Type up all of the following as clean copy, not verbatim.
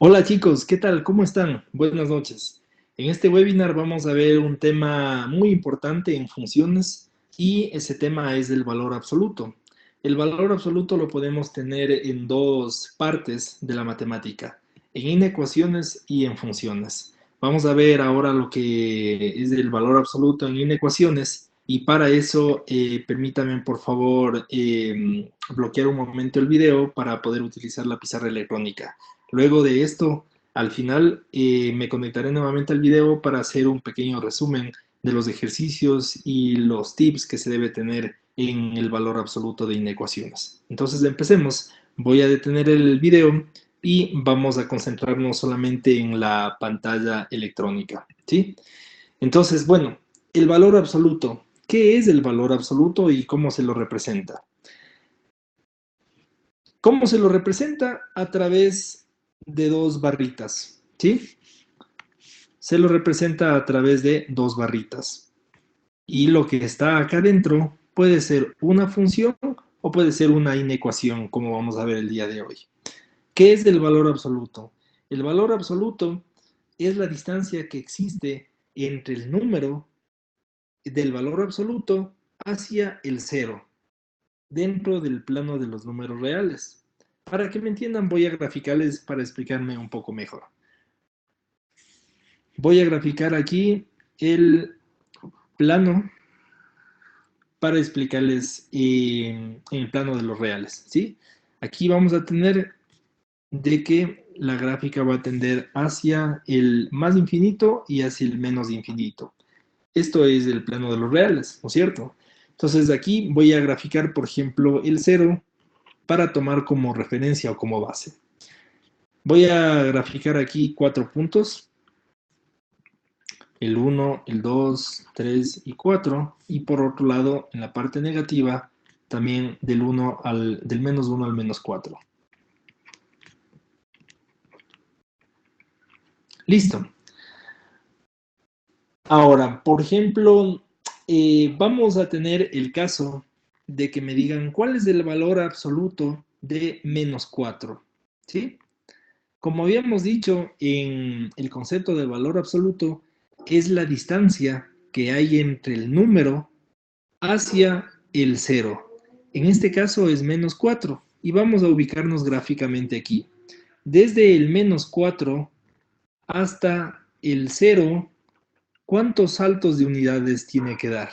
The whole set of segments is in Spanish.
Hola chicos, ¿qué tal? ¿Cómo están? Buenas noches. En este webinar vamos a ver un tema muy importante en funciones y ese tema es el valor absoluto. El valor absoluto lo podemos tener en dos partes de la matemática, en inecuaciones y en funciones. Vamos a ver ahora lo que es el valor absoluto en inecuaciones y para eso permítanme por favor bloquear un momento el video para poder utilizar la pizarra electrónica. Luego de esto, al final me conectaré nuevamente al video para hacer un pequeño resumen de los ejercicios y los tips que se debe tener en el valor absoluto de inecuaciones. Entonces empecemos. Voy a detener el video y vamos a concentrarnos solamente en la pantalla electrónica, ¿sí? Entonces, bueno, el valor absoluto. ¿Qué es el valor absoluto y cómo se lo representa? ¿Cómo se lo representa? A través de dos barritas, ¿sí? Se lo representa a través de dos barritas. Y lo que está acá adentro puede ser una función o puede ser una inecuación, como vamos a ver el día de hoy. ¿Qué es el valor absoluto? El valor absoluto es la distancia que existe entre el número del valor absoluto hacia el cero, dentro del plano de los números reales. Para que me entiendan, voy a graficarles para explicarme un poco mejor. Voy a graficar aquí el plano para explicarles en el plano de los reales, ¿sí? Aquí vamos a tener de que la gráfica va a tender hacia el más infinito y hacia el menos infinito. Esto es el plano de los reales, ¿no es cierto? Entonces aquí voy a graficar, por ejemplo, el cero para tomar como referencia o como base. Voy a graficar aquí 4 puntos, el 1, el 2, 3 y 4, y por otro lado, en la parte negativa, también del menos 1 al menos 4. Listo. Ahora, por ejemplo, vamos a tener el caso de que me digan cuál es el valor absoluto de menos 4, ¿sí? Como habíamos dicho en el concepto de valor absoluto, es la distancia que hay entre el número hacia el cero. En este caso es menos 4 y vamos a ubicarnos gráficamente aquí. Desde el menos 4 hasta el cero, ¿cuántos saltos de unidades tiene que dar?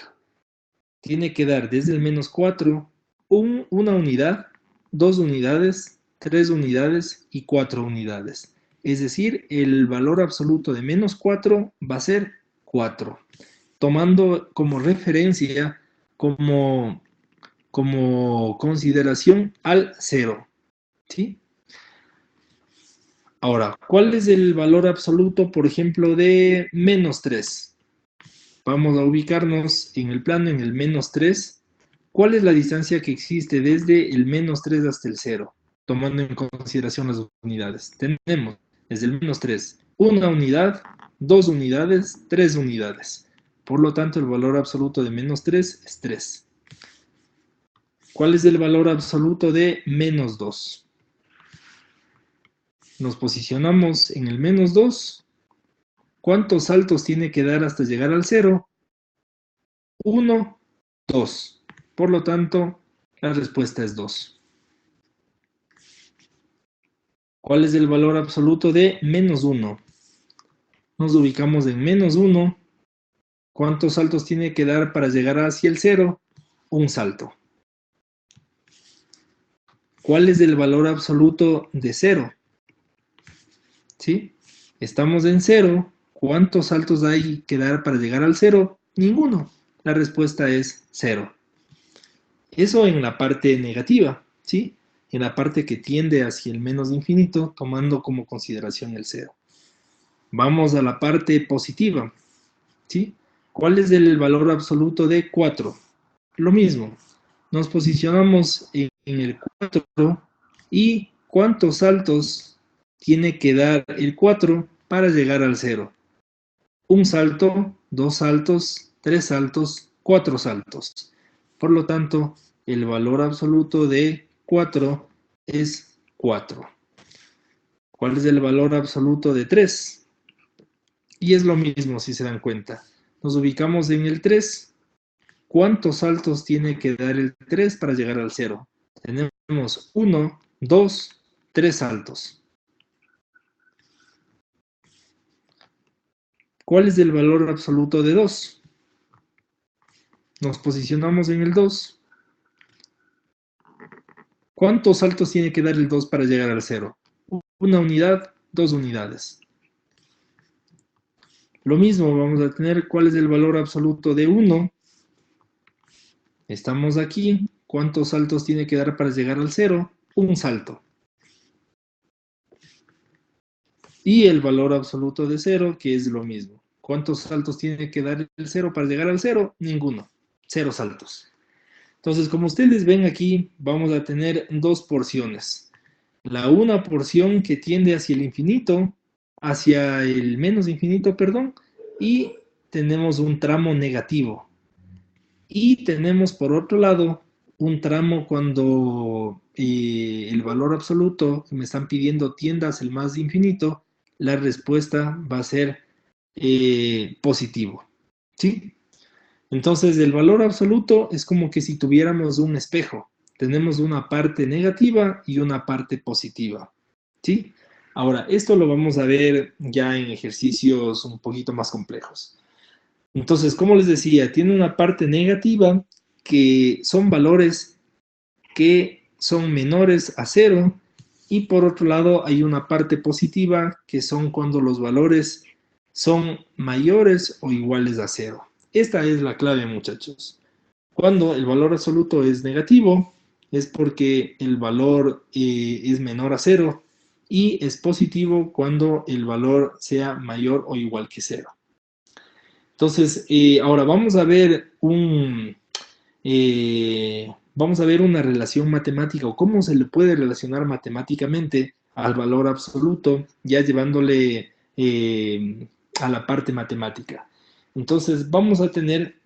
Tiene que dar desde el menos 4 una unidad, 2 unidades, 3 unidades y 4 unidades. Es decir, el valor absoluto de menos 4 va a ser 4, tomando como referencia, como, como consideración al cero, ¿sí? Ahora, ¿cuál es el valor absoluto, por ejemplo, de menos 3? Vamos a ubicarnos en el plano, en el menos 3. ¿Cuál es la distancia que existe desde el menos 3 hasta el cero? Tomando en consideración las unidades. Tenemos desde el menos 3 una unidad, 2 unidades, 3 unidades. Por lo tanto, el valor absoluto de menos 3 es 3. ¿Cuál es el valor absoluto de menos 2? Nos posicionamos en el menos 2. ¿Cuántos saltos tiene que dar hasta llegar al cero? 1, 2. Por lo tanto, la respuesta es 2. ¿Cuál es el valor absoluto de menos 1? Nos ubicamos en menos 1. ¿Cuántos saltos tiene que dar para llegar hacia el cero? Un salto. ¿Cuál es el valor absoluto de 0? ¿Sí? Estamos en 0. ¿Cuántos saltos hay que dar para llegar al cero? Ninguno. La respuesta es 0. Eso en la parte negativa, ¿sí? En la parte que tiende hacia el menos infinito, tomando como consideración el 0. Vamos a la parte positiva, ¿sí? ¿Cuál es el valor absoluto de 4? Lo mismo, nos posicionamos en el 4 y ¿cuántos saltos tiene que dar el 4 para llegar al cero? Un salto, dos saltos, tres saltos, cuatro saltos. Por lo tanto, el valor absoluto de 4 es 4. ¿Cuál es el valor absoluto de 3? Y es lo mismo si se dan cuenta. Nos ubicamos en el 3. ¿Cuántos saltos tiene que dar el 3 para llegar al 0? Tenemos 1, 2, 3 saltos. ¿Cuál es el valor absoluto de 2? Nos posicionamos en el 2. ¿Cuántos saltos tiene que dar el 2 para llegar al 0? Una unidad, 2 unidades. Lo mismo vamos a tener cuál es el valor absoluto de 1. Estamos aquí. ¿Cuántos saltos tiene que dar para llegar al 0? Un salto. Y el valor absoluto de 0, que es lo mismo. ¿Cuántos saltos tiene que dar el 0 para llegar al 0? Ninguno. 0 saltos. Entonces, como ustedes ven aquí, vamos a tener dos porciones. Una porción que tiende hacia el infinito, hacia el menos infinito, perdón, y tenemos un tramo negativo. Y tenemos por otro lado un tramo cuando el valor absoluto que me están pidiendo tienda hacia el más infinito, la respuesta va a ser positivo. ¿Sí? Entonces, el valor absoluto es como que si tuviéramos un espejo. Tenemos una parte negativa y una parte positiva. ¿Sí? Ahora, esto lo vamos a ver ya en ejercicios un poquito más complejos. Entonces, como les decía, tiene una parte negativa que son valores que son menores a cero y por otro lado hay una parte positiva que son cuando los valores son mayores o iguales a cero. Esta es la clave, muchachos. Cuando el valor absoluto es negativo, es porque el valor es menor a cero y es positivo cuando el valor sea mayor o igual que cero. Entonces, ahora vamos a ver una relación matemática o cómo se le puede relacionar matemáticamente al valor absoluto, ya llevándole a la parte matemática. Entonces, vamos a tener,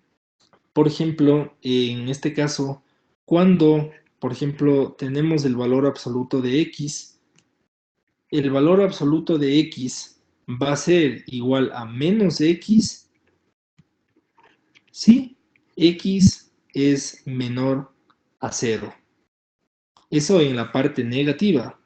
por ejemplo, en este caso, cuando, por ejemplo, tenemos el valor absoluto de x, el valor absoluto de x va a ser igual a menos x si x es menor a cero. Eso en la parte negativa.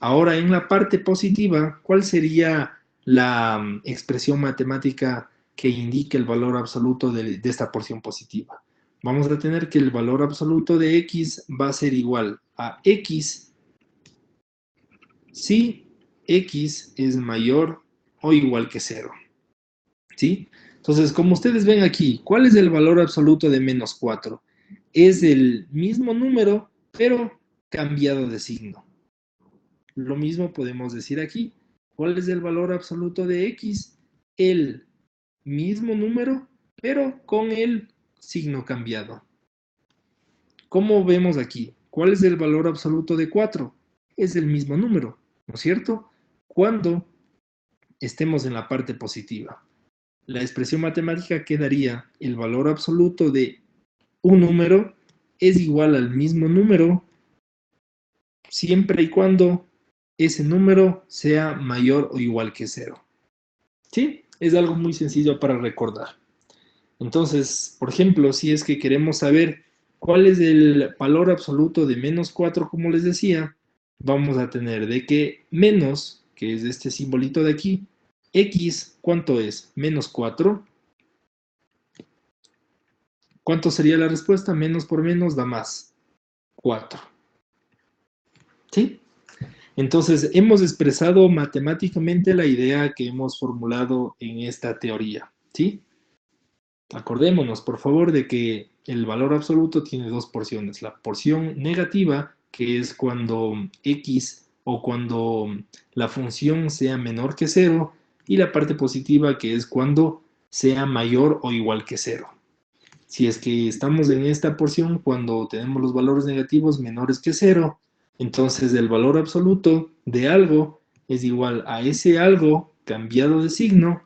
Ahora, en la parte positiva, ¿cuál sería la expresión matemática que indique el valor absoluto de esta porción positiva? Vamos a tener que el valor absoluto de x va a ser igual a x si x es mayor o igual que cero. ¿Sí? Entonces, como ustedes ven aquí, ¿cuál es el valor absoluto de menos 4? Es el mismo número, pero cambiado de signo. Lo mismo podemos decir aquí. ¿Cuál es el valor absoluto de x? El mismo número, pero con el signo cambiado. ¿Cómo vemos aquí? ¿Cuál es el valor absoluto de 4? Es el mismo número, ¿no es cierto? Cuando estemos en la parte positiva. La expresión matemática quedaría el valor absoluto de un número es igual al mismo número siempre y cuando ese número sea mayor o igual que cero. ¿Sí? Es algo muy sencillo para recordar. Entonces, por ejemplo, si es que queremos saber cuál es el valor absoluto de menos 4, como les decía, vamos a tener de que menos, que es este simbolito de aquí, x, ¿cuánto es? Menos 4. ¿Cuánto sería la respuesta? Menos por menos da más. 4. ¿Sí? Entonces, hemos expresado matemáticamente la idea que hemos formulado en esta teoría. ¿Sí? Acordémonos, por favor, de que el valor absoluto tiene dos porciones. La porción negativa, que es cuando x o cuando la función sea menor que cero, y la parte positiva, que es cuando sea mayor o igual que cero. Si es que estamos en esta porción cuando tenemos los valores negativos menores que cero, entonces el valor absoluto de algo es igual a ese algo cambiado de signo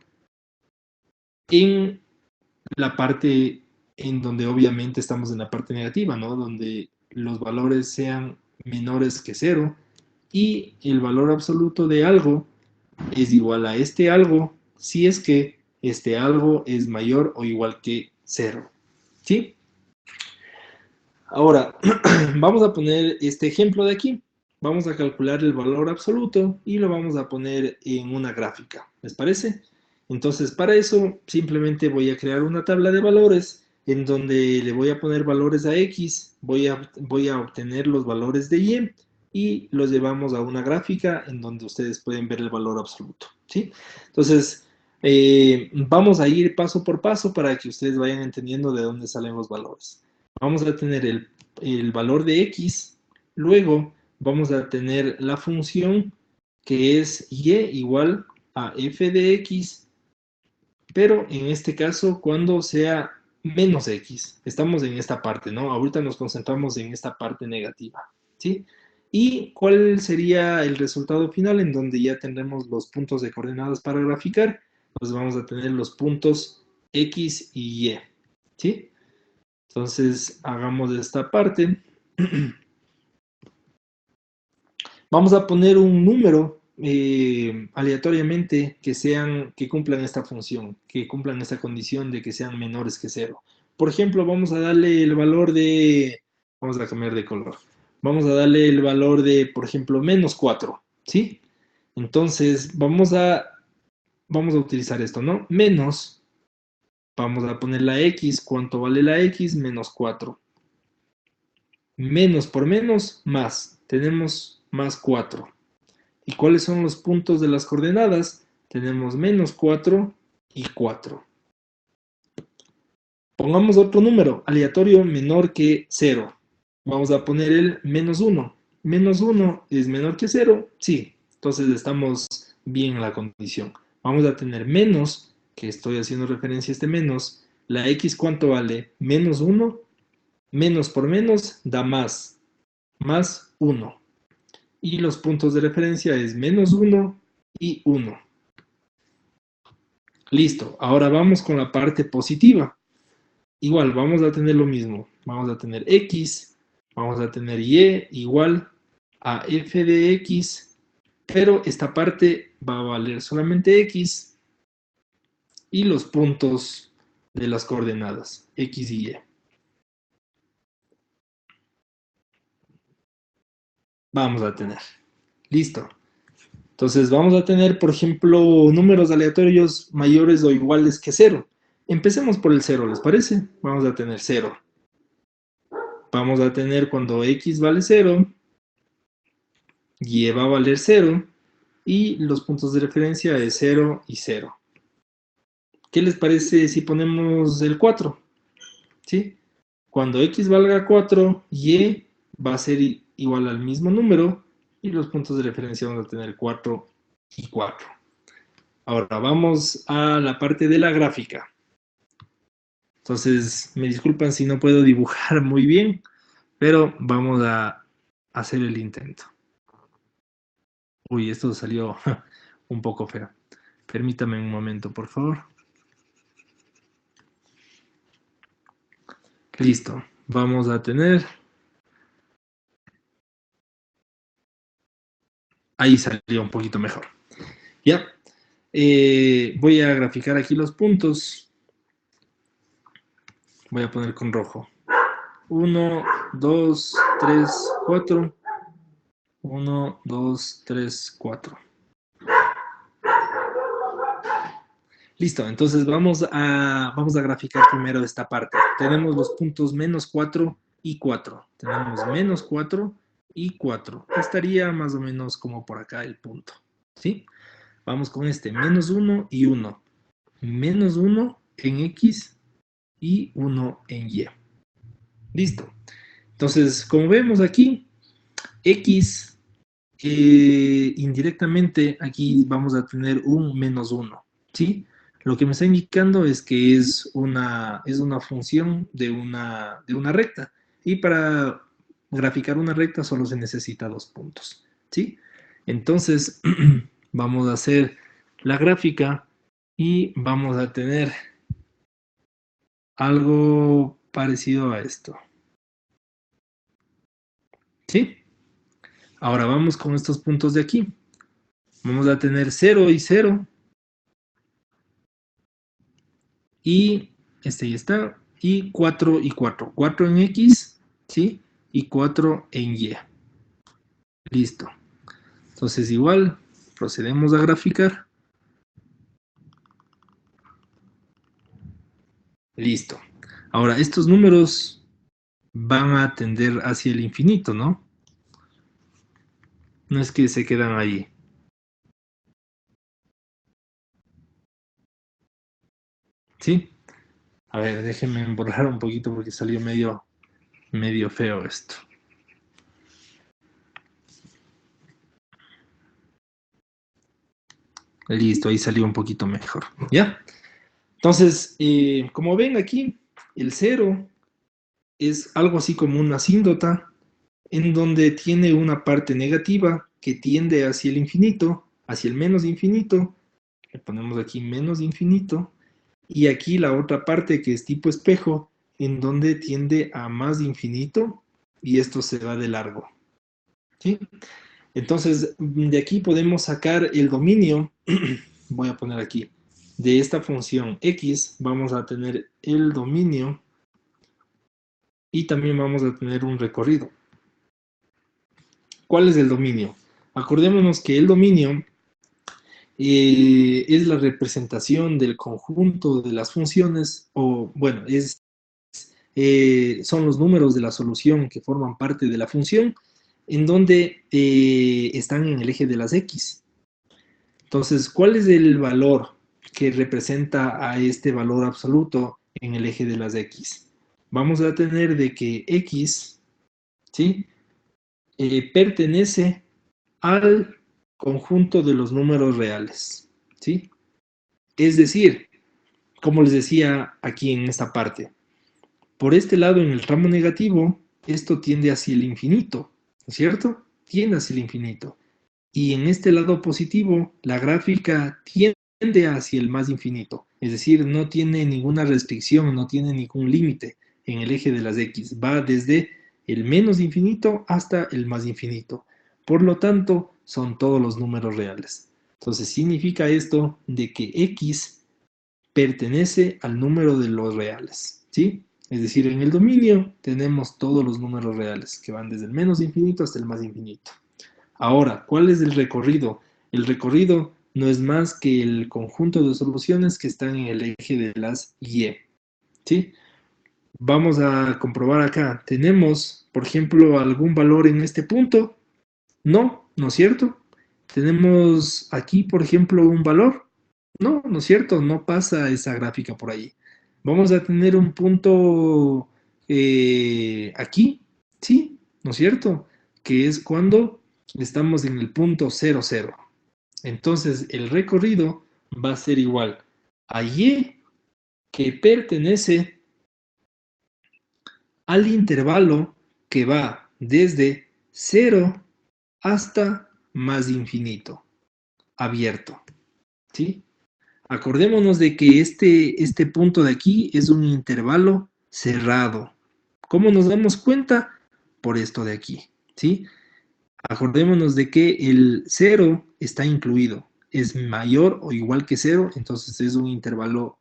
en la parte en donde obviamente estamos en la parte negativa, ¿no? Donde los valores sean menores que cero y el valor absoluto de algo es igual a este algo si es que este algo es mayor o igual que cero. ¿Sí? Ahora, vamos a poner este ejemplo de aquí. Vamos a calcular el valor absoluto y lo vamos a poner en una gráfica. ¿Les parece? Entonces, para eso, simplemente voy a crear una tabla de valores en donde le voy a poner valores a X, voy a obtener los valores de Y y los llevamos a una gráfica en donde ustedes pueden ver el valor absoluto. ¿Sí? Entonces, vamos a ir paso por paso para que ustedes vayan entendiendo de dónde salen los valores. Vamos a tener el valor de X, luego vamos a tener la función que es Y igual a f de X, pero en este caso cuando sea menos X. Estamos en esta parte, ¿no? Ahorita nos concentramos en esta parte negativa, ¿sí? ¿Y cuál sería el resultado final en donde ya tendremos los puntos de coordenadas para graficar? Pues vamos a tener los puntos X y Y, ¿sí? Entonces, hagamos esta parte. Vamos a poner un número aleatoriamente que cumplan esta función, que cumplan esta condición de que sean menores que cero. Por ejemplo, vamos a darle el valor de, vamos a cambiar de color. Vamos a darle el valor de, por ejemplo, menos 4, ¿sí? Entonces, vamos a utilizar esto, ¿no? Menos, vamos a poner la X, ¿cuánto vale la X? Menos 4. Menos por menos, más. Tenemos más 4. ¿Y cuáles son los puntos de las coordenadas? Tenemos menos 4 y 4. Pongamos otro número aleatorio menor que 0. Vamos a poner el menos 1. Menos 1 es menor que 0. Sí, entonces estamos bien en la condición. Vamos a tener menos, que estoy haciendo referencia a este menos. La X, ¿cuánto vale? Menos 1. Menos por menos da más. Más 1. Y los puntos de referencia es menos 1 y 1. Listo, ahora vamos con la parte positiva. Igual, vamos a tener lo mismo. Vamos a tener X, vamos a tener Y igual a f de X, pero esta parte va a valer solamente X y los puntos de las coordenadas, X y Y. Vamos a tener. Listo. Entonces vamos a tener, por ejemplo, números aleatorios mayores o iguales que cero. Empecemos por el cero, ¿les parece? Vamos a tener cero. Vamos a tener cuando x vale cero, y va a valer cero, y los puntos de referencia es 0 y 0. ¿Qué les parece si ponemos el 4? ¿Sí? Cuando x valga 4, y va a ser igual al mismo número, y los puntos de referencia vamos a tener 4 y 4. Ahora vamos a la parte de la gráfica. Entonces, me disculpan si no puedo dibujar muy bien, pero vamos a hacer el intento. Uy, esto salió un poco feo. Permítame un momento, por favor. Listo. Vamos a tener... Ahí salió un poquito mejor. Ya. Voy a graficar aquí los puntos. Voy a poner con rojo. 1, 2, 3, 4. 1, 2, 3, 4. Listo, entonces vamos a graficar primero esta parte. Tenemos los puntos menos 4 y 4. Tenemos menos 4 y 4. Estaría más o menos como por acá el punto. ¿Sí? Vamos con este, menos 1 y 1. Menos 1 en X y 1 en Y. Listo. Entonces, como vemos aquí, X indirectamente aquí vamos a tener un menos 1. ¿Sí? Lo que me está indicando es que es una función de una recta. Y para graficar una recta solo se necesita dos puntos. ¿Sí? Entonces, vamos a hacer la gráfica y vamos a tener algo parecido a esto. ¿Sí? Ahora vamos con estos puntos de aquí. Vamos a tener 0 y 0. Y este ya está. Y 4 y 4. 4 en X, ¿sí? Y 4 en Y. Listo. Entonces igual procedemos a graficar. Listo. Ahora, estos números van a tender hacia el infinito, ¿no? No es que se quedan ahí. ¿Sí? A ver, déjenme borrar un poquito porque salió medio feo esto. Listo, ahí salió un poquito mejor. ¿Ya? Entonces, como ven aquí, el cero es algo así como una asíntota en donde tiene una parte negativa que tiende hacia el infinito, hacia el menos infinito. Le ponemos aquí menos infinito. Y aquí la otra parte que es tipo espejo, en donde tiende a más infinito y esto se va de largo. ¿Sí? Entonces, de aquí podemos sacar el dominio, voy a poner aquí, de esta función x, vamos a tener el dominio y también vamos a tener un recorrido. ¿Cuál es el dominio? Acordémonos que el dominio es la representación del conjunto de las funciones, o bueno, son los números de la solución que forman parte de la función, en donde están en el eje de las x. Entonces, ¿cuál es el valor que representa a este valor absoluto en el eje de las x? Vamos a tener de que x, ¿sí? Pertenece al conjunto de los números reales, ¿sí? Es decir, como les decía aquí en esta parte, por este lado en el tramo negativo, esto tiende hacia el infinito, ¿no es cierto? Tiende hacia el infinito. Y en este lado positivo, la gráfica tiende hacia el más infinito, es decir, no tiene ninguna restricción, no tiene ningún límite en el eje de las x, va desde el menos infinito hasta el más infinito. Por lo tanto, son todos los números reales. Entonces, significa esto de que x pertenece al número de los reales, ¿sí? Es decir, en el dominio tenemos todos los números reales, que van desde el menos infinito hasta el más infinito. Ahora, ¿cuál es el recorrido? El recorrido no es más que el conjunto de soluciones que están en el eje de las y, ¿sí? Vamos a comprobar acá. ¿Tenemos, por ejemplo, algún valor en este punto? No, ¿no es cierto? ¿Tenemos aquí, por ejemplo, un valor? No, ¿no es cierto? No pasa esa gráfica por ahí. Vamos a tener un punto aquí, ¿sí? ¿No es cierto? Que es cuando estamos en el punto 0, 0. Entonces, el recorrido va a ser igual a y que pertenece al intervalo que va desde 0 hasta más infinito, abierto, ¿sí? Acordémonos de que este punto de aquí es un intervalo cerrado. ¿Cómo nos damos cuenta? Por esto de aquí, ¿sí? Acordémonos de que el 0 está incluido, es mayor o igual que 0, entonces es un intervalo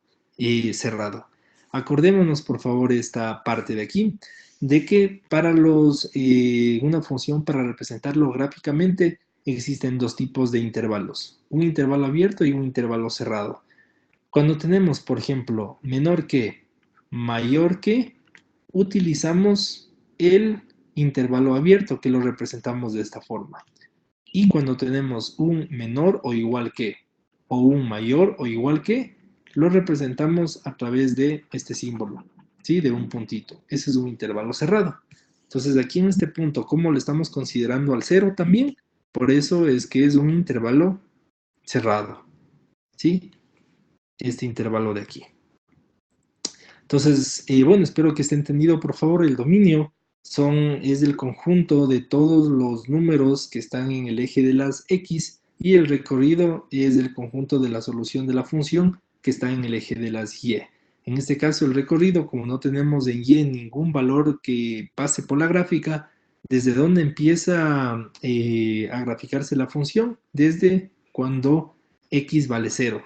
cerrado. Acordémonos, por favor, esta parte de aquí, de que para una función, para representarlo gráficamente, existen dos tipos de intervalos, un intervalo abierto y un intervalo cerrado. Cuando tenemos, por ejemplo, menor que, mayor que, utilizamos el intervalo abierto que lo representamos de esta forma. Y cuando tenemos un menor o igual que, o un mayor o igual que, lo representamos a través de este símbolo, ¿sí? De un puntito. Ese es un intervalo cerrado. Entonces, aquí en este punto, ¿cómo lo estamos considerando al cero también? Por eso es que es un intervalo cerrado, ¿sí? Este intervalo de aquí. Entonces, bueno, espero que esté entendido, por favor, el dominio es el conjunto de todos los números que están en el eje de las x y el recorrido es el conjunto de la solución de la función que está en el eje de las y. En este caso, el recorrido, como no tenemos en y ningún valor que pase por la gráfica, ¿Desde dónde empieza a graficarse la función? Desde cuando x vale cero.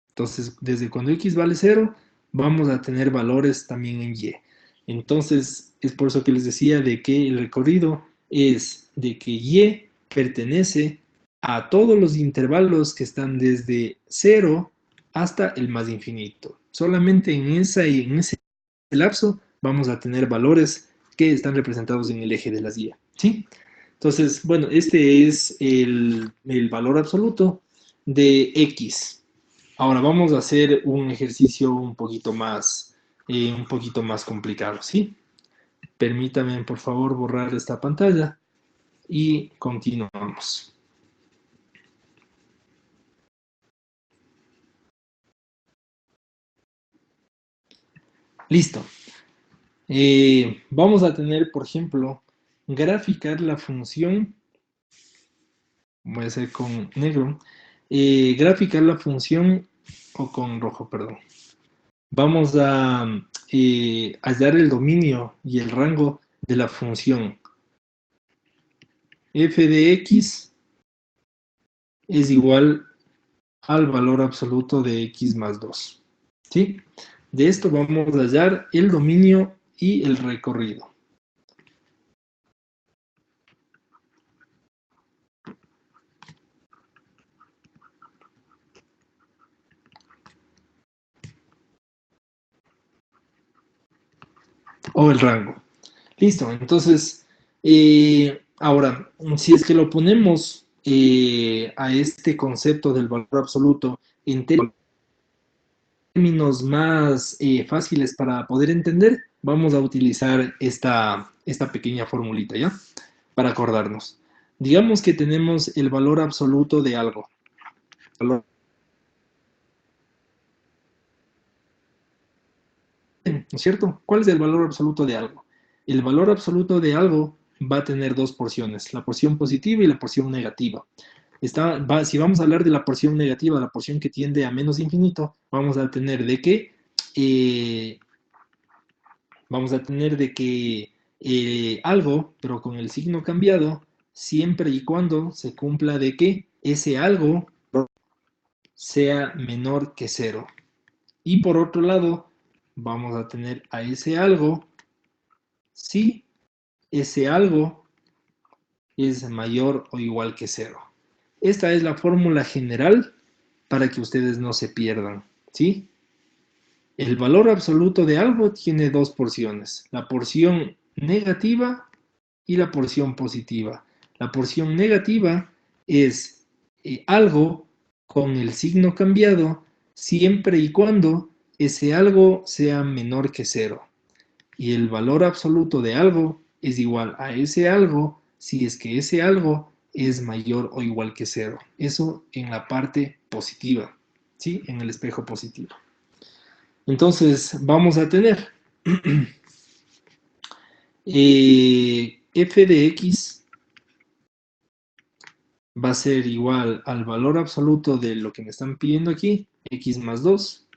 Entonces, desde cuando x vale cero, vamos a tener valores también en y. Entonces, es por eso que les decía de que el recorrido es de que y pertenece a todos los intervalos que están desde cero hasta el más infinito. Solamente en ese lapso vamos a tener valores que están representados en el eje de las y. ¿Sí? Entonces, bueno, este es el valor absoluto de x. Ahora vamos a hacer un ejercicio un poquito más complicado, ¿sí? Permítame, por favor, borrar esta pantalla y continuamos. Listo. Vamos a tener, por ejemplo, graficar la función, voy a hacer con negro, graficar la función, o con rojo, perdón. Vamos a hallar el dominio y el rango de la función f de x es igual al valor absoluto de x más 2. ¿Sí? De esto vamos a hallar el dominio y el recorrido. O el rango. Listo, entonces, ahora, si es que lo ponemos a este concepto del valor absoluto en términos más fáciles para poder entender, vamos a utilizar esta pequeña formulita, ¿ya? Para acordarnos. Digamos que tenemos el valor absoluto de algo. ¿No es cierto? ¿Cuál es el valor absoluto de algo? El valor absoluto de algo va a tener dos porciones, la porción positiva y la porción negativa. Si vamos a hablar de la porción negativa, la porción que tiende a menos infinito, eh, vamos a tener de que algo, pero con el signo cambiado, siempre y cuando se cumpla de que ese algo sea menor que cero. Y por otro lado, vamos a tener a ese algo si ese algo es mayor o igual que cero. Esta es la fórmula general para que ustedes no se pierdan, ¿sí? El valor absoluto de algo tiene dos porciones, la porción negativa y la porción positiva. La porción negativa es algo con el signo cambiado siempre y cuando ese algo sea menor que cero. Y el valor absoluto de algo es igual a ese algo si es que ese algo es mayor o igual que cero. Eso en la parte positiva, ¿sí? En el espejo positivo. Entonces vamos a tener f de x va a ser igual al valor absoluto de lo que me están pidiendo aquí, x más 2,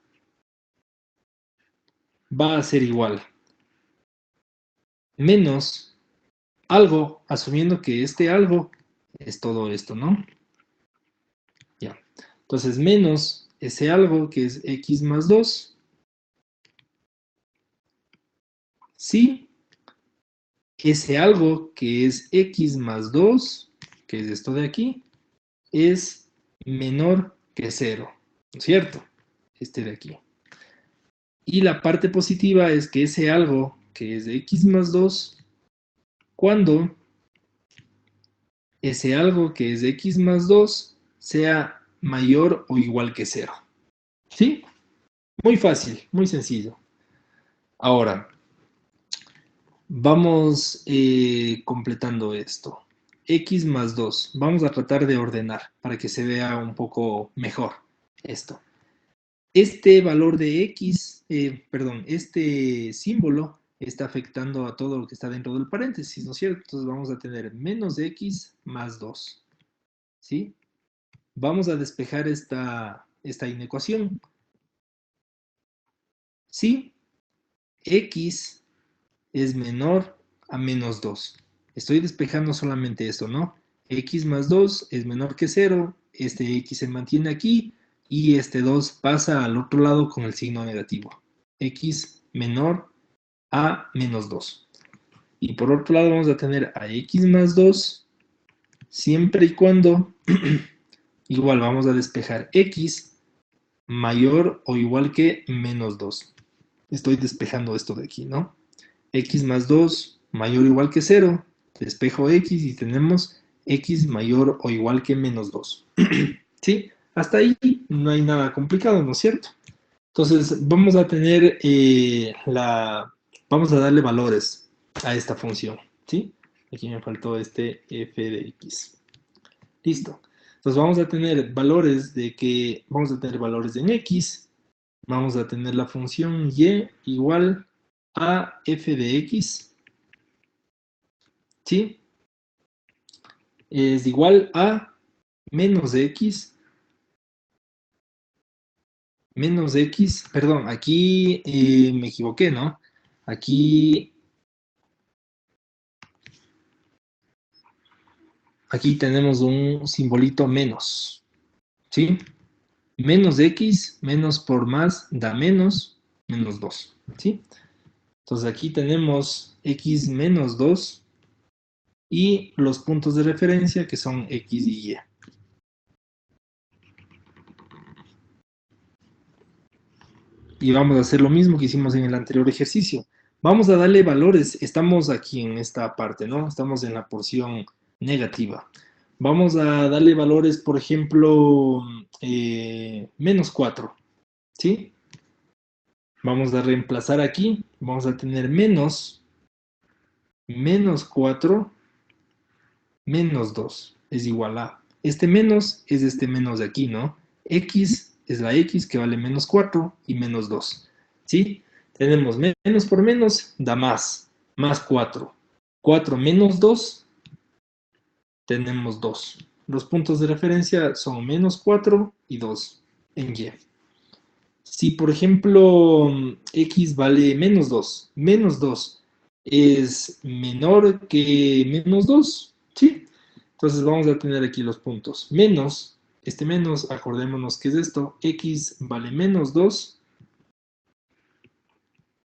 va a ser igual menos algo, asumiendo que este algo es todo esto, ¿no? Ya. Entonces, menos ese algo que es x más 2, si ese algo que es x más 2, que es esto de aquí, es menor que 0, ¿no es cierto? Este de aquí. Y la parte positiva es que ese algo que es de x más 2, cuando ese algo que es de x más 2 sea mayor o igual que 0. ¿Sí? Muy fácil, muy sencillo. Ahora, vamos completando esto. X más 2. Vamos a tratar de ordenar para que se vea un poco mejor esto. Este valor de x, perdón, este símbolo está afectando a todo lo que está dentro del paréntesis, ¿no es cierto? Entonces vamos a tener menos x más 2, ¿sí? Vamos a despejar esta inecuación. Si x es menor a menos 2. Estoy despejando solamente esto, ¿no? X más 2 es menor que 0, este X se mantiene aquí y este 2 pasa al otro lado con el signo negativo. X menor a menos 2. Y por otro lado vamos a tener a X más 2 siempre y cuando igual vamos a despejar X mayor o igual que menos 2. Estoy despejando esto de aquí, ¿no? X más 2 mayor o igual que 0, despejo X y tenemos X mayor o igual que menos 2. ¿Sí? Hasta ahí no hay nada complicado, ¿no es cierto? Entonces vamos a tener vamos a darle valores a esta función, ¿sí? Aquí me faltó este f de x. Listo. Entonces vamos a tener valores vamos a tener valores en x, vamos a tener la función y igual a f de x, ¿sí? Es igual a menos x, perdón, aquí me equivoqué, ¿no? Aquí tenemos un simbolito menos, ¿sí? Menos x, menos por más da menos, menos 2, ¿sí? Entonces aquí tenemos x menos 2 y los puntos de referencia que son x y y. Y vamos a hacer lo mismo que hicimos en el anterior ejercicio. Vamos a darle valores, estamos aquí en esta parte, ¿no? Estamos en la porción negativa. Vamos a darle valores, por ejemplo, menos 4, ¿sí? Vamos a reemplazar aquí, vamos a tener menos 4, menos 2 es igual a. Este menos es este menos de aquí, ¿no? X es la X que vale menos 4 y menos 2, ¿sí? Tenemos menos por menos, da más 4. 4 menos 2, tenemos 2. Los puntos de referencia son menos 4 y 2 en Y. Si, por ejemplo, x vale menos 2 es menor que menos 2, ¿sí? Entonces vamos a tener aquí los puntos. Menos, este menos, acordémonos que es esto, x vale menos 2,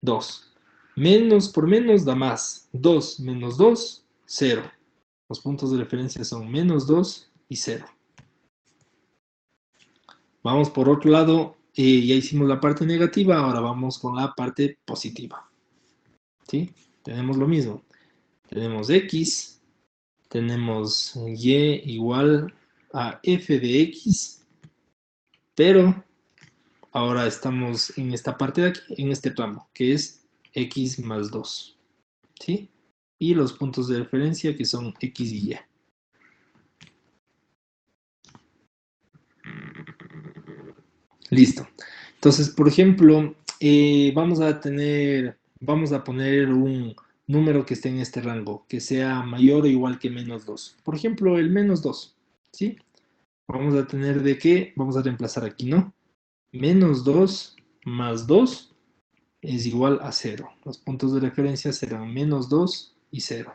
2. Menos por menos da más. 2 menos 2, 0. Los puntos de referencia son menos 2 y 0. Vamos por otro lado, ya hicimos la parte negativa, ahora vamos con la parte positiva. ¿Sí? Tenemos lo mismo. Tenemos x, tenemos y igual a f de x, pero ahora estamos en esta parte de aquí, en este tramo, que es x más 2. ¿Sí? Y los puntos de referencia que son x y y. Listo. Entonces, por ejemplo, vamos a poner un número que esté en este rango, que sea mayor o igual que menos 2. Por ejemplo, el menos 2, ¿sí? Vamos a tener de qué, vamos a reemplazar aquí, ¿no? Menos 2 más 2 es igual a 0. Los puntos de referencia serán menos 2 y 0.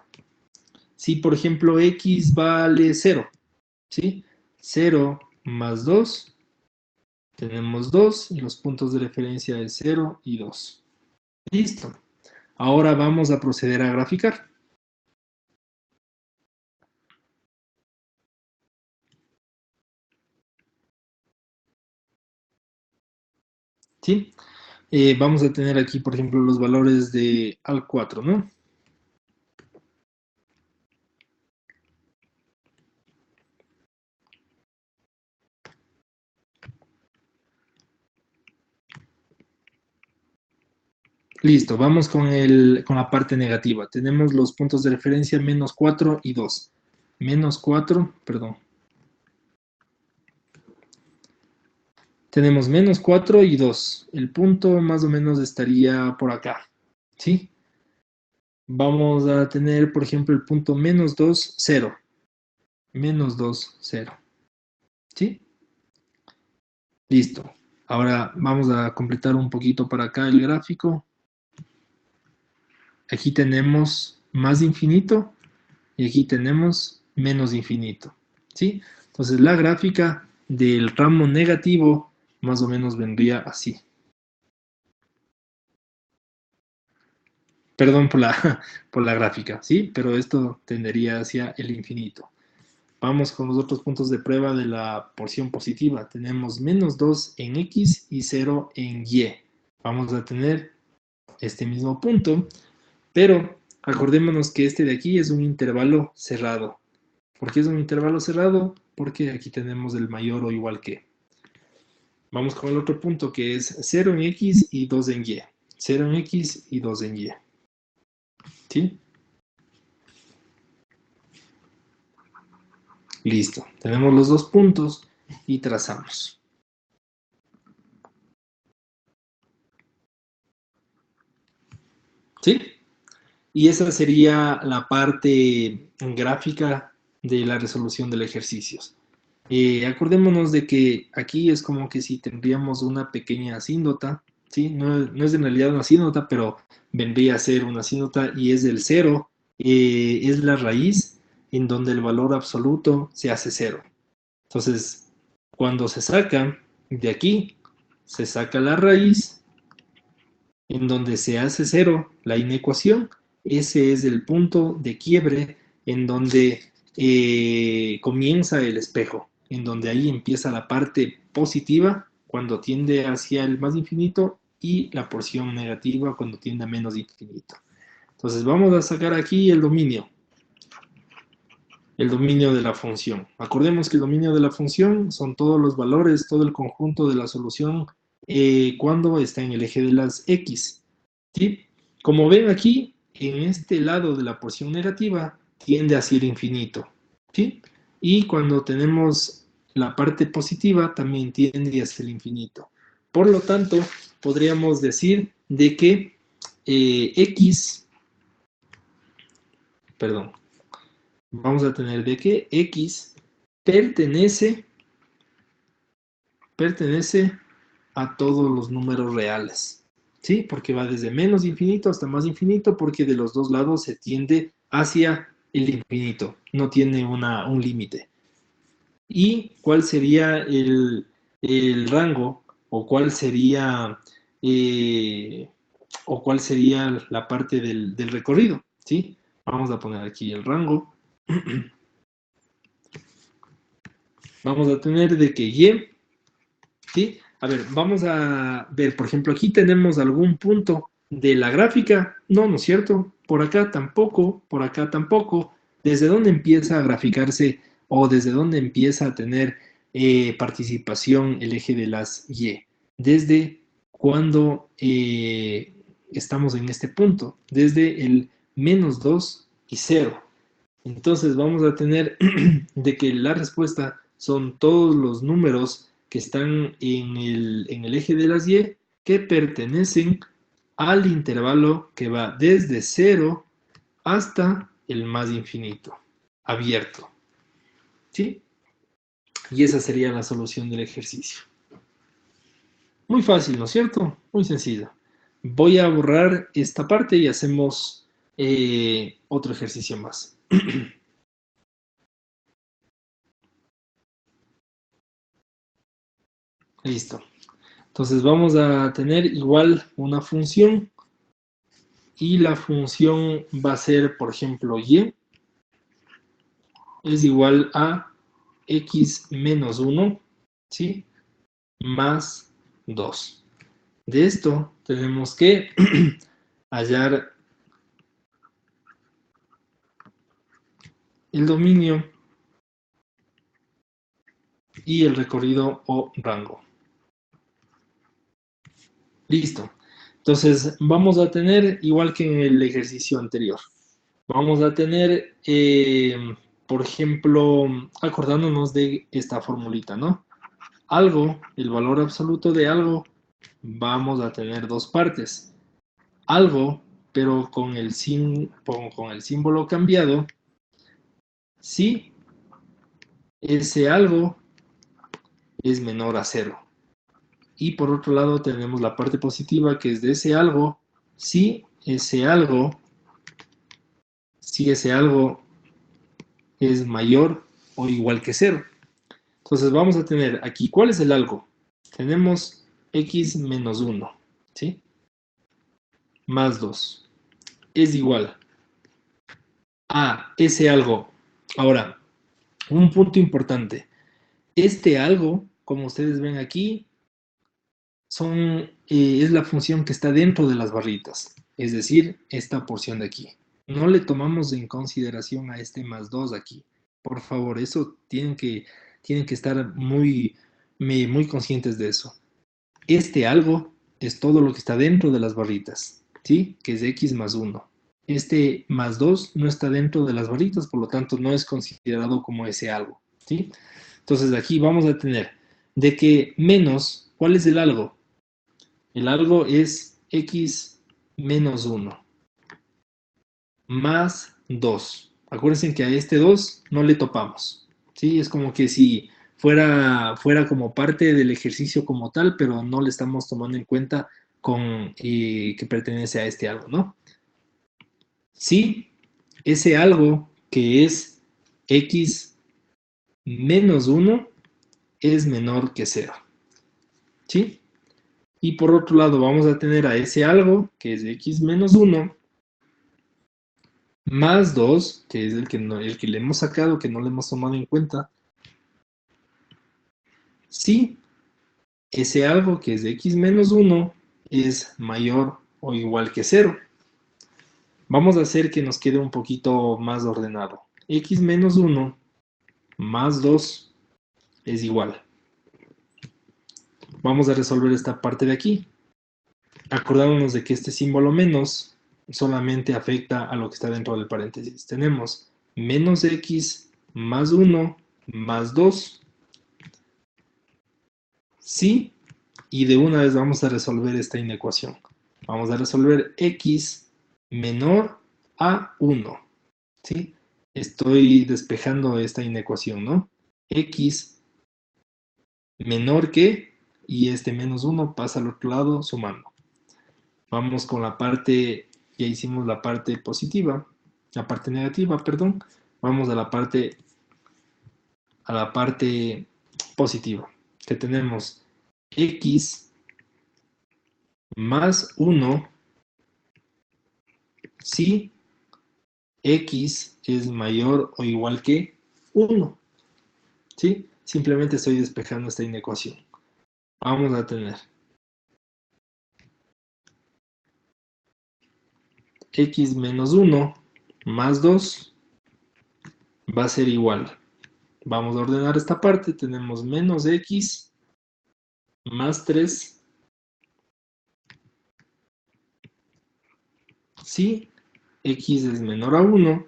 Si, por ejemplo, x vale 0, ¿sí? 0 más 2 tenemos 2 y los puntos de referencia es 0 y 2. Listo. Ahora vamos a proceder a graficar. ¿Sí? Vamos a tener aquí, por ejemplo, los valores de al 4, ¿no? Listo, vamos con la parte negativa. Tenemos los puntos de referencia menos 4 y 2. Menos 4, perdón. Tenemos menos 4 y 2. El punto más o menos estaría por acá. ¿Sí? Vamos a tener, por ejemplo, el punto menos 2, 0. Menos 2, 0. ¿Sí? Listo. Ahora vamos a completar un poquito para acá el gráfico. Aquí tenemos más infinito y aquí tenemos menos infinito, ¿sí? Entonces la gráfica del ramo negativo más o menos vendría así. Perdón por la, por la gráfica, ¿sí? Pero esto tendería hacia el infinito. Vamos con los otros puntos de prueba de la porción positiva. Tenemos menos 2 en X y 0 en Y. Vamos a tener este mismo punto, pero acordémonos que este de aquí es un intervalo cerrado. ¿Por qué es un intervalo cerrado? Porque aquí tenemos el mayor o igual que. Vamos con el otro punto que es 0 en X y 2 en Y. 0 en X y 2 en Y. ¿Sí? Listo. Tenemos los dos puntos y trazamos. ¿Sí? Y esa sería la parte gráfica de la resolución del ejercicio. Acordémonos de que aquí es como que si tendríamos una pequeña asíntota, ¿sí? No es en realidad una asíntota, pero vendría a ser una asíntota y es del cero, es la raíz en donde el valor absoluto se hace cero. Entonces, cuando se saca de aquí, se saca la raíz en donde se hace cero la inecuación, ese es el punto de quiebre en donde comienza el espejo, en donde ahí empieza la parte positiva cuando tiende hacia el más infinito y la porción negativa cuando tiende a menos infinito. Entonces vamos a sacar aquí el dominio de la función. Acordemos que el dominio de la función son todos los valores, todo el conjunto de la solución cuando está en el eje de las X. ¿Sí? Como ven aquí, en este lado de la porción negativa tiende hacia el infinito. ¿Sí? Y cuando tenemos la parte positiva también tiende hacia el infinito. Por lo tanto, podríamos decir de que X, perdón, vamos a tener de que X pertenece, pertenece a todos los números reales, ¿sí? Porque va desde menos infinito hasta más infinito, porque de los dos lados se tiende hacia el infinito, no tiene un límite. ¿Y cuál sería el rango eh, o cuál sería la parte del recorrido? ¿Sí? Vamos a poner aquí el rango. Vamos a tener de que Y, ¿sí? A ver, vamos a ver, por ejemplo, aquí tenemos algún punto de la gráfica. No, no es cierto. Por acá tampoco, por acá tampoco. ¿Desde dónde empieza a graficarse o desde dónde empieza a tener participación el eje de las Y? Desde cuando estamos en este punto, desde el menos 2 y 0. Entonces vamos a tener de que la respuesta son todos los números que están en el eje de las Y que pertenecen al intervalo que va desde cero hasta el más infinito, abierto. ¿Sí? Y esa sería la solución del ejercicio. Muy fácil, ¿no es cierto? Muy sencillo. Voy a borrar esta parte y hacemos otro ejercicio más. Listo. Entonces vamos a tener igual una función y la función va a ser, por ejemplo, y es igual a x menos 1, ¿sí? Más 2. De esto tenemos que hallar el dominio y el recorrido o rango. Listo. Entonces vamos a tener, igual que en el ejercicio anterior, vamos a tener, por ejemplo, acordándonos de esta formulita, ¿no? Algo, el valor absoluto de algo, vamos a tener dos partes. Algo, pero con con el símbolo cambiado, si ese algo es menor a cero. Y por otro lado tenemos la parte positiva que es de ese algo, si ese algo es mayor o igual que 0. Entonces vamos a tener aquí, ¿cuál es el algo? Tenemos x menos 1, ¿sí? Más 2 es igual a ese algo. Ahora, un punto importante. Este algo, como ustedes ven aquí, es la función que está dentro de las barritas, es decir, esta porción de aquí. No le tomamos en consideración a este más 2 aquí. Por favor, eso tienen que estar muy conscientes de eso. Este algo es todo lo que está dentro de las barritas, ¿sí? Que es x más 1. Este más 2 no está dentro de las barritas, por lo tanto no es considerado como ese algo, ¿sí? Entonces aquí vamos a tener de que menos, ¿cuál es el algo? El algo es x menos 1 más 2. Acuérdense que a este 2 no le topamos, ¿sí? Es como que si fuera como parte del ejercicio como tal, pero no le estamos tomando en cuenta que pertenece a este algo, ¿no? Si ese algo que es x menos 1 es menor que 0, ¿sí? Y por otro lado vamos a tener a ese algo que es x menos 1 más 2, que es el que le hemos sacado, que no le hemos tomado en cuenta, si ese algo que es de x menos 1 es mayor o igual que 0. Vamos a hacer que nos quede un poquito más ordenado. X menos 1 más 2 es igual. Vamos a resolver esta parte de aquí. Acordándonos de que este símbolo menos solamente afecta a lo que está dentro del paréntesis. Tenemos menos x más 1 más 2. Sí, y de una vez vamos a resolver esta inecuación. Vamos a resolver x menor a 1. ¿Sí? Estoy despejando esta inecuación, ¿no? X menor que, y este menos 1 pasa al otro lado sumando. Vamos con la parte, ya hicimos la parte positiva, la parte negativa, perdón. Vamos a la parte positiva, que tenemos x más 1 si x es mayor o igual que 1. ¿Sí? Simplemente estoy despejando esta inecuación. Vamos a tener x menos 1 más 2 va a ser igual. Vamos a ordenar esta parte. Tenemos menos x más 3 si x es menor a 1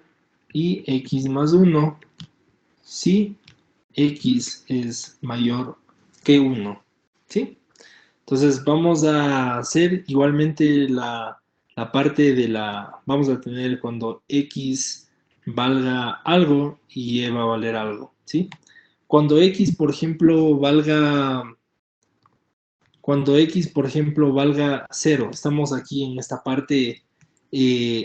y x más 1 si x es mayor que 1. ¿Sí? Entonces vamos a hacer igualmente la parte de vamos a tener cuando x valga algo y y va a valer algo, ¿sí? Cuando x, por ejemplo, valga 0, estamos aquí en esta parte,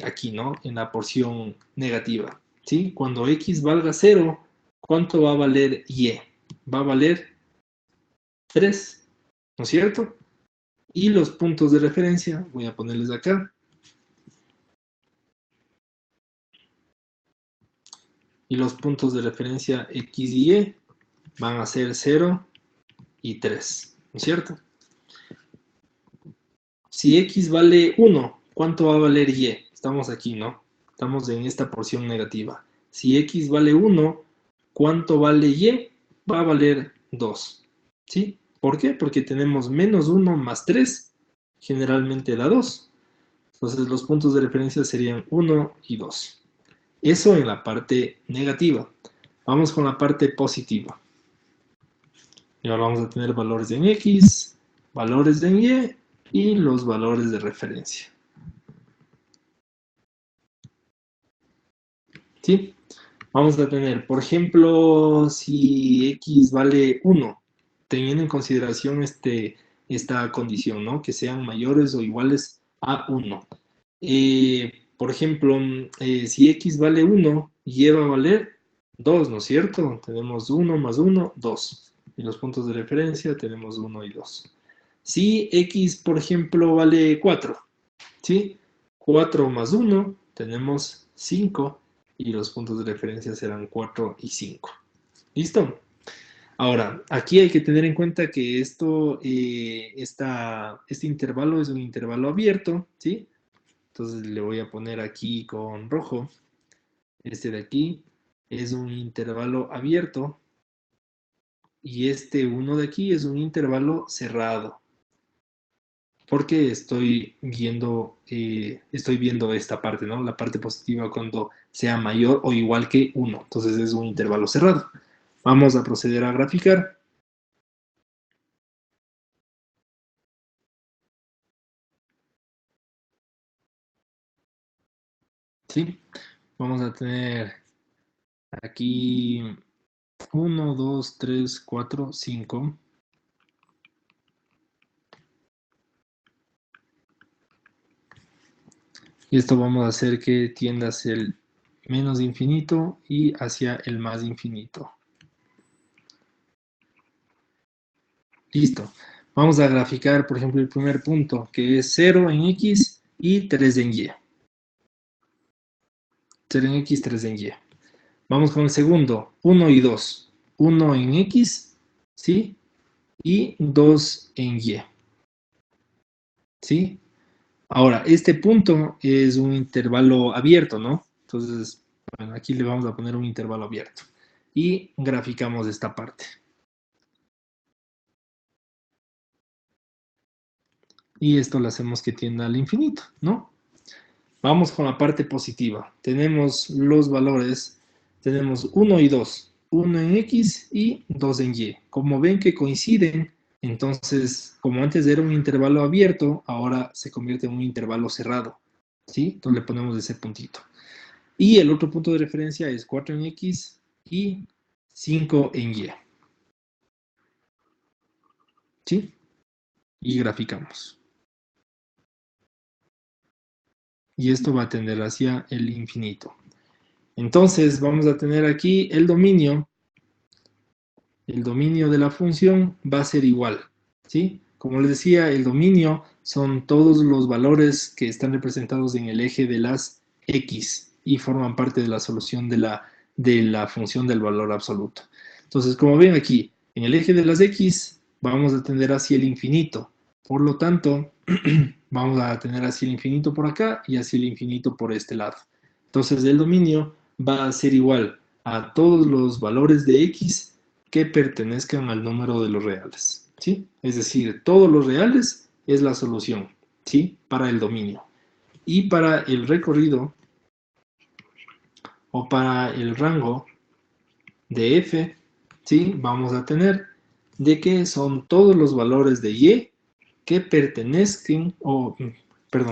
aquí, ¿no? En la porción negativa, ¿sí? Cuando x valga 0, ¿cuánto va a valer y? Va a valer 3, ¿no es cierto? Y los puntos de referencia, voy a ponerles acá. Y los puntos de referencia x y y van a ser 0 y 3, ¿no es cierto? Si x vale 1, ¿cuánto va a valer y? Estamos aquí, ¿no? Estamos en esta porción negativa. Si x vale 1, ¿cuánto vale y? Va a valer 2, ¿sí? ¿Por qué? Porque tenemos menos 1 más 3, generalmente da 2. Entonces los puntos de referencia serían 1 y 2. Eso en la parte negativa. Vamos con la parte positiva. Y ahora vamos a tener valores en X, valores en Y y los valores de referencia. ¿Sí? Vamos a tener, por ejemplo, si X vale 1, teniendo en consideración esta condición, ¿no? Que sean mayores o iguales a 1. Por ejemplo, si X vale 1, Y va a valer 2, ¿no es cierto? Tenemos 1 más 1, 2. Y los puntos de referencia tenemos 1 y 2. Si x, por ejemplo, vale 4, ¿sí? 4 más 1, tenemos 5. Y los puntos de referencia serán 4 y 5. ¿Listo? Ahora, aquí hay que tener en cuenta que este intervalo es un intervalo abierto, ¿sí? Entonces le voy a poner aquí con rojo. Este de aquí es un intervalo abierto y este uno de aquí es un intervalo cerrado. Porque estoy viendo esta parte, ¿no? La parte positiva cuando sea mayor o igual que 1. Entonces es un intervalo cerrado. Vamos a proceder a graficar. ¿Sí? Vamos a tener aquí 1, 2, 3, 4, 5. Y esto vamos a hacer que tienda hacia el menos infinito y hacia el más infinito. Listo. Vamos a graficar, por ejemplo, el primer punto, que es 0 en X y 3 en Y. 0 en X, 3 en Y. Vamos con el segundo, 1 y 2. 1 en X, ¿sí? Y 2 en Y. ¿Sí? Ahora, este punto es un intervalo abierto, ¿no? Entonces, bueno, aquí le vamos a poner un intervalo abierto. Y graficamos esta parte. Y esto lo hacemos que tienda al infinito, ¿no? Vamos con la parte positiva. Tenemos los valores, tenemos 1 y 2, 1 en X y 2 en Y. Como ven que coinciden, entonces, como antes era un intervalo abierto, ahora se convierte en un intervalo cerrado, ¿sí? Entonces le ponemos ese puntito. Y el otro punto de referencia es 4 en X y 5 en Y, ¿sí? Y graficamos. Y esto va a tender hacia el infinito. Entonces vamos a tener aquí el dominio de la función va a ser igual, ¿sí? Como les decía, el dominio son todos los valores que están representados en el eje de las x y forman parte de la solución de la función del valor absoluto. Entonces, como ven aquí, en el eje de las x vamos a tender hacia el infinito. Por lo tanto, vamos a tener hacia el infinito por acá y hacia el infinito por este lado. Entonces, el dominio va a ser igual a todos los valores de x que pertenezcan al número de los reales, ¿sí? Es decir, todos los reales es la solución, ¿sí? Para el dominio. Y para el recorrido o para el rango de f, ¿sí? Vamos a tener de que son todos los valores de y que pertenezcan,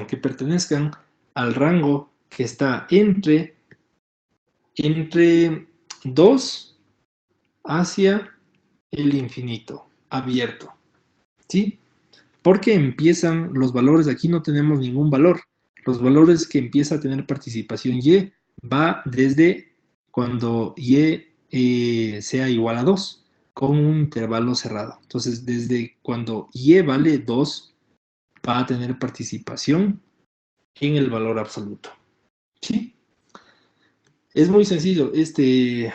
que pertenezcan al rango que está entre 2 hacia el infinito, abierto, ¿sí? Porque empiezan los valores, aquí no tenemos ningún valor. Los valores que empieza a tener participación y va desde cuando y sea igual a 2 con un intervalo cerrado. Entonces, desde cuando y vale 2 va a tener participación en el valor absoluto. ¿Sí? Es muy sencillo. Estos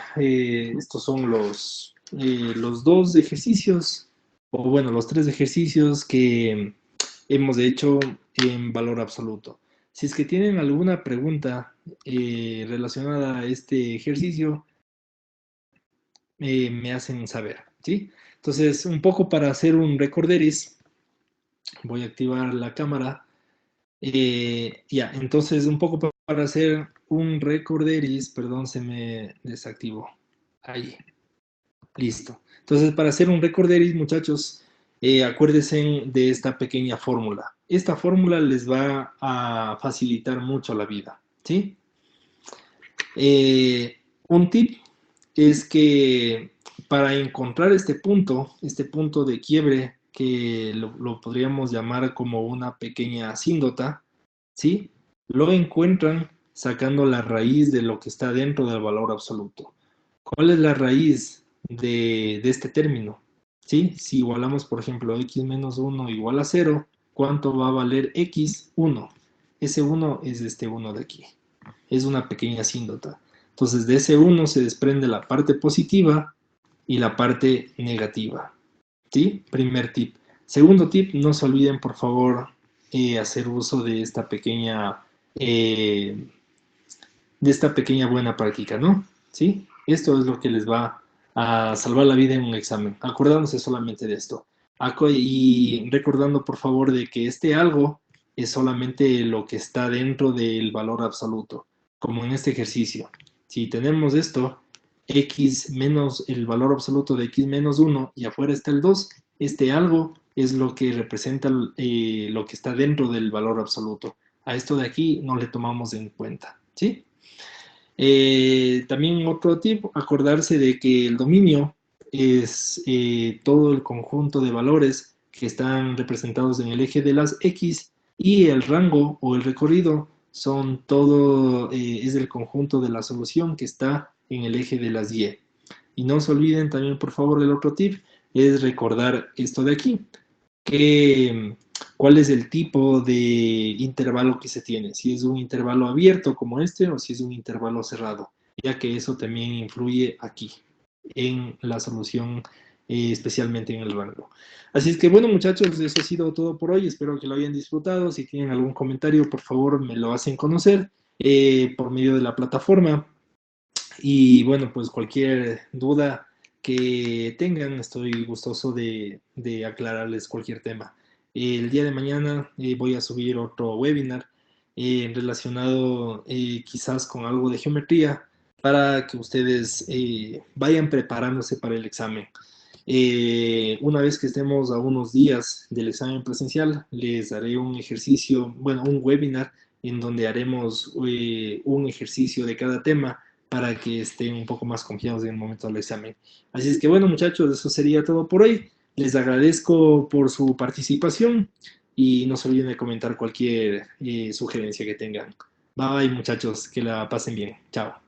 son los dos ejercicios, o bueno, los tres ejercicios que hemos hecho en valor absoluto. Si es que tienen alguna pregunta relacionada a este ejercicio, me hacen saber, ¿sí? Entonces, un poco para hacer un recorderis, voy a activar la cámara. Ya, entonces un poco para hacer un recorderis, perdón, se me desactivó. Ahí, listo. Entonces, para hacer un recorderis, muchachos, acuérdense de esta pequeña fórmula. Esta fórmula les va a facilitar mucho la vida, ¿sí? Un tip es que para encontrar este punto de quiebre, que lo podríamos llamar como una pequeña asíntota, ¿sí? Lo encuentran sacando la raíz de lo que está dentro del valor absoluto. ¿Cuál es la raíz de este término? ¿Sí? Si igualamos, por ejemplo, x menos 1 igual a 0, ¿cuánto va a valer x? 1. Ese 1 es este 1 de aquí. Es una pequeña asíntota. Entonces, de ese 1 se desprende la parte positiva y la parte negativa. ¿Sí? Primer tip. Segundo tip, no se olviden, por favor, hacer uso eh, de esta pequeña buena práctica, ¿no? ¿Sí? Esto es lo que les va a salvar la vida en un examen. Acordándose solamente de esto. Y recordando, por favor, de que este algo es solamente lo que está dentro del valor absoluto, como en este ejercicio. Si tenemos esto, x menos el valor absoluto de x menos 1 y afuera está el 2, este algo es lo que representa lo que está dentro del valor absoluto. A esto de aquí no le tomamos en cuenta, ¿sí? También otro tip, acordarse de que el dominio es todo el conjunto de valores que están representados en el eje de las X y el rango o el recorrido son todo, es el conjunto de la solución que está en el eje de las Y. Y no se olviden también, por favor, el otro tip es recordar esto de aquí, que cuál es el tipo de intervalo que se tiene, si es un intervalo abierto como este o si es un intervalo cerrado, ya que eso también influye aquí en la solución, especialmente en el rango. Así es que bueno, muchachos, eso ha sido todo por hoy, espero que lo hayan disfrutado. Si tienen algún comentario, por favor me lo hacen conocer por medio de la plataforma. Y bueno, pues cualquier duda que tengan, estoy gustoso de aclararles cualquier tema. El día de mañana voy a subir otro webinar relacionado quizás con algo de geometría para que ustedes vayan preparándose para el examen. Una vez que estemos a unos días del examen presencial, les daré un ejercicio, bueno, un webinar en donde haremos un ejercicio de cada tema para que estén un poco más confiados en el momento del examen. Así es que bueno, muchachos, eso sería todo por hoy. Les agradezco por su participación y no se olviden de comentar cualquier sugerencia que tengan. Bye, muchachos, que la pasen bien. Chao.